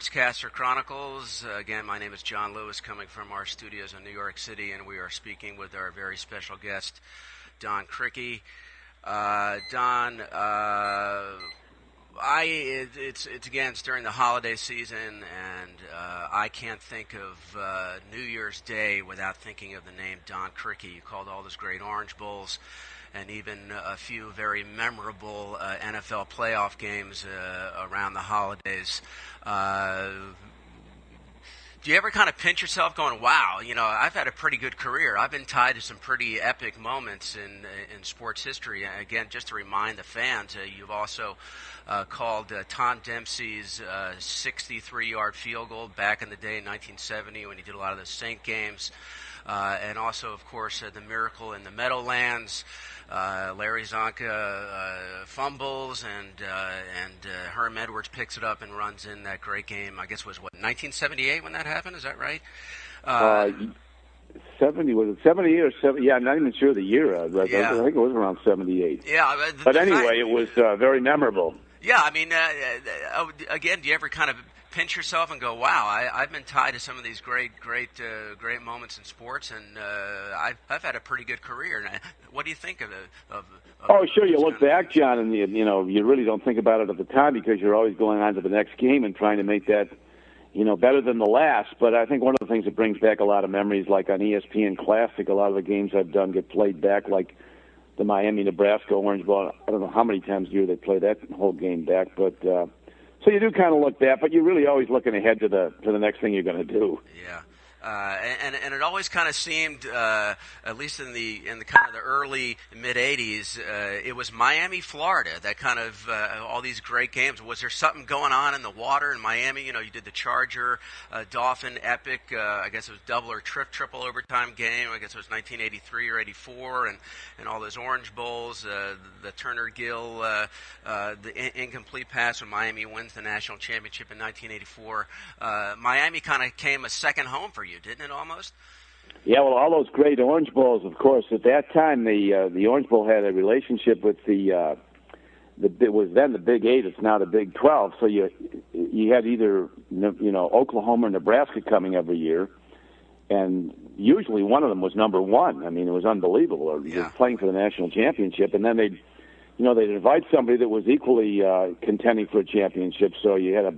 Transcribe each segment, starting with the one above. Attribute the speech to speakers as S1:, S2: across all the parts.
S1: Sportscaster Chronicles. Again, my name is John Lewis, coming from our studios in New York City, and we are speaking with our very special guest, Don Criqui. Don, it's during the holiday season, and I can't think of New Year's Day without thinking of the name Don Criqui. You called all those great Orange Bowls, and even a few very memorable NFL playoff games around the holidays. Do you ever kind of pinch yourself going, wow, I've had a pretty good career. I've been tied to some pretty epic moments in sports history. Again, just to remind the fans, you've also called Tom Dempsey's 63-yard field goal back in the day in 1970 when he did a lot of the Saint games. And also, of course, the miracle in the Meadowlands. Larry Zonka fumbles, and Herm Edwards picks it up and runs in that great game. I guess it was, 1978 when that happened? Is that right?
S2: 70, was it 78 or 70? Yeah, I'm not even sure the year. I think it was around 78.
S1: Yeah.
S2: But anyway, it was very memorable.
S1: Yeah, I mean, again, do you ever kind of pinch yourself and go, wow, I've been tied to some of these great moments in sports, and I've had a pretty good career. And what do you think of
S2: Oh, sure. You look back, John, and you really don't think about it at the time because you're always going on to the next game and trying to make that, better than the last. But I think one of the things that brings back a lot of memories, like on ESPN Classic, a lot of the games I've done get played back, like the Miami-Nebraska Orange Bowl. I don't know how many times a year they play that whole game back, but. So you do kind of look back, but you're really always looking ahead to the next thing you're going to do.
S1: Yeah, and it always kind of seemed, at least in the kind of the early mid '80s, it was Miami, Florida. That kind of all these great games. Was there something going on in the water in Miami? You did the Charger Dolphin epic. I guess it was double or triple overtime game. I guess it was 1983 or '84, and all those Orange Bowls, the Turner Gill, the incomplete pass when Miami wins the national championship in 1984. Miami kind of came a second home for you, didn't it, almost?
S2: Yeah, well, all those great Orange Bowls, of course. At that time, the Orange Bowl had a relationship with it was then the Big 8. It's now the Big 12. So you had either Oklahoma or Nebraska coming every year, and usually one of them was number one. I mean, it was unbelievable. Or playing for the national championship, and then they'd invite somebody that was equally contending for a championship. So you had a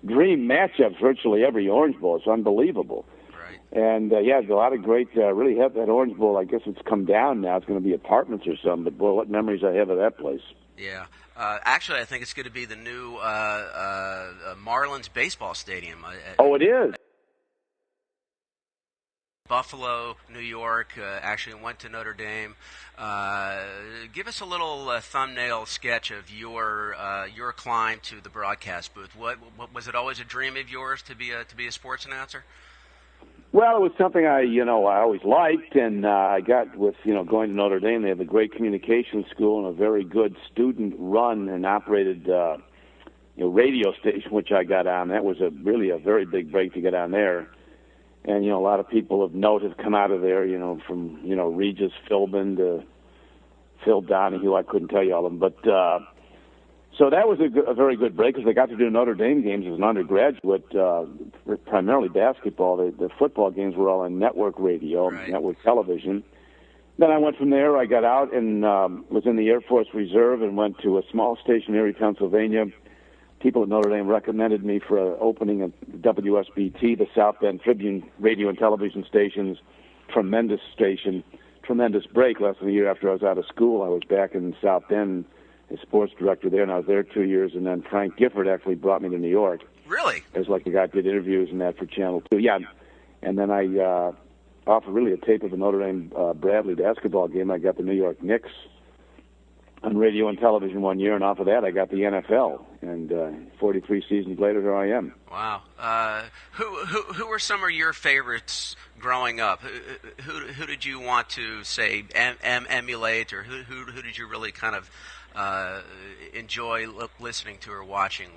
S2: dream matchup virtually every Orange Bowl. It's unbelievable.
S1: Right.
S2: And, there's a lot of great, really have that Orange Bowl. I guess it's come down now. It's going to be apartments or something. But, boy, what memories I have of that place.
S1: Yeah. Actually, I think it's going to be the new Marlins baseball stadium.
S2: Oh, it is?
S1: Buffalo, New York, actually went to Notre Dame. Give us a little thumbnail sketch of your climb to the broadcast booth. What was it always a dream of yours to be a sports announcer?
S2: Well, it was something I always liked, and I got with going to Notre Dame. They have a great communications school and a very good student-run and operated radio station, which I got on. That was really a very big break to get on there. And, a lot of people of note have come out of there, from, Regis Philbin to Phil Donahue. I couldn't tell you all of them. But so that was a very good break because I got to do Notre Dame games as an undergraduate, primarily basketball. The football games were all on network radio,
S1: right.
S2: Network television. Then I went from there. I got out and was in the Air Force Reserve and went to a small station in Erie, Pennsylvania. People at Notre Dame recommended me for an opening at WSBT, the South Bend Tribune radio and television stations. Tremendous station, tremendous break. Less than a year after I was out of school, I was back in South Bend as sports director there, and I was there 2 years. And then Frank Gifford actually brought me to New York.
S1: Really?
S2: As like the guy did interviews and that for Channel 2. Yeah, and then I off really a tape of the Notre Dame Bradley basketball game, I got the New York Knicks on radio and television one year, and off of that I got the NFL. And 43 seasons later, here I am.
S1: Wow. Who were some of your favorites growing up? Who did you want to say emulate, or who did you really kind of enjoy listening to or watching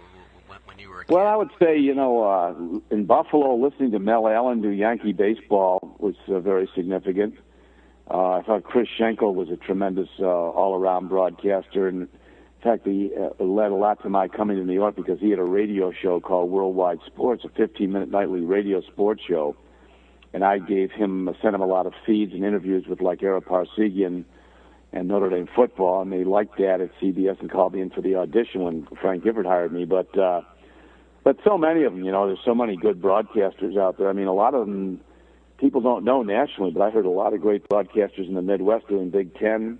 S1: when you were a kid?
S2: Well, I would say in Buffalo, listening to Mel Allen do Yankee baseball was very significant. I thought Chris Schenkel was a tremendous all-around broadcaster, and In fact, he led a lot to my coming to New York because he had a radio show called Worldwide Sports, a 15-minute nightly radio sports show. And I sent him a lot of feeds and interviews with like Ara Parsegian and Notre Dame football, and they liked that at CBS and called me in for the audition when Frank Gifford hired me. But so many of them, there's so many good broadcasters out there. I mean, a lot of them people don't know nationally, but I heard a lot of great broadcasters in the Midwest doing Big Ten.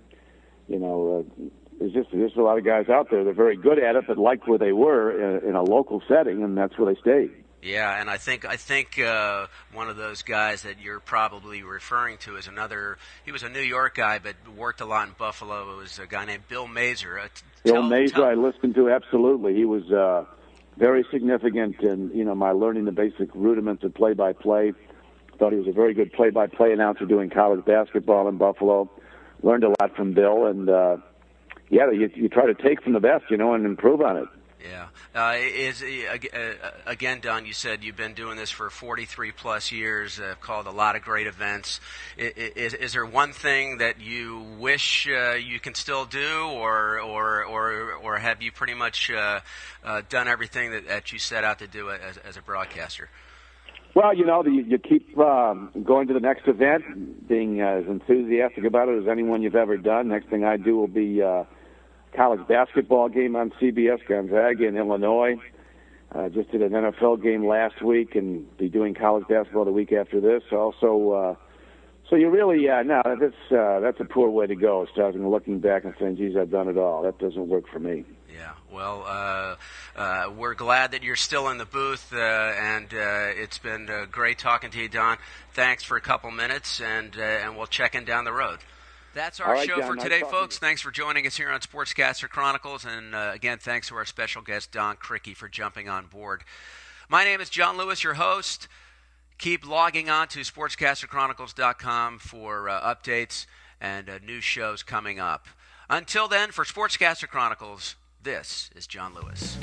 S2: There's just a lot of guys out there. They're very good at it, but liked where they were in a local setting, and that's where they stayed.
S1: Yeah, and I think one of those guys that you're probably referring to is he was a New York guy, but worked a lot in Buffalo. It was a guy named Bill Mazer.
S2: Bill Mazer, I listened to, absolutely. He was very significant in, my learning the basic rudiments of play-by-play. Thought he was a very good play-by-play announcer doing college basketball in Buffalo. Learned a lot from Bill, and you try to take from the best, and improve on it.
S1: Yeah. Again, Don, you said you've been doing this for 43 plus years, called a lot of great events. Is there one thing that you wish you can still do, or have you pretty much done everything that you set out to do as a broadcaster?
S2: Well, you keep going to the next event, being as enthusiastic about it as anyone you've ever done. Next thing I do will be college basketball game on CBS, Gonzaga in Illinois. Just did an NFL game last week and be doing college basketball the week after this. Also, so you really, that's a poor way to go, starting looking back and saying, geez, I've done it all. That doesn't work for me.
S1: Yeah, well, we're glad that you're still in the booth, and it's been great talking to you, Don. Thanks for a couple minutes, and we'll check in down the road. That's our show for today, folks. Thanks for joining us here on Sportscaster Chronicles. And again, thanks to our special guest, Don Criqui, for jumping on board. My name is John Lewis, your host. Keep logging on to sportscasterchronicles.com for updates and new shows coming up. Until then, for Sportscaster Chronicles, this is John Lewis.